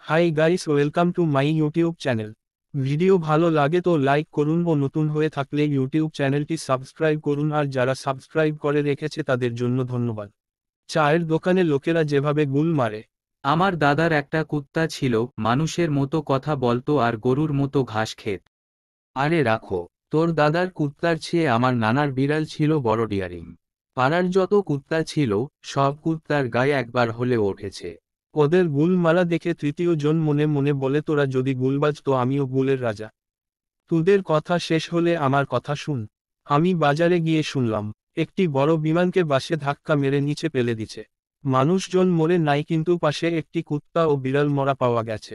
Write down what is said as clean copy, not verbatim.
Hi guys, welcome to my YouTube channel. Video ভালো লাগে তো লাইক করুন ও নতুন হয়ে থাকলে ইউটিউব চ্যানেলটি সাবস্ক্রাইব করুন, আর যারা সাবস্ক্রাইব করে রেখেছে তাদের জন্য ধন্যবাদ। চায়ের দোকানে লোকেরা যেভাবে গুল মারে। আমার দাদার একটা কুত্তা ছিল, মানুষের মতো কথা বলতো আর গরুর মতো ঘাস খেত। আরে রাখো, তোর দাদার কুত্তার চেয়ে আমার নানার বিড়াল ছিল বড় ডিয়ারিং। পাড়ার যত কুত্তা ছিল সব কুত্তার গায়ে একবার হলে উঠেছে। ওদের গুল মারা দেখে তৃতীয় জন মনে মনে বলে, তোরা যদি গুলবাজ তো আমিও গুলের রাজা। তোদের কথা শেষ হলে আমার কথা শুন। আমি বাজারে গিয়ে শুনলাম একটি বড় বিমানকে বাসে ধাক্কা মেরে নিচে ফেলে দিছে। মানুষজন মরে নাই, কিন্তু পাশে একটি কুত্তা ও বিড়াল মরা পাওয়া গেছে।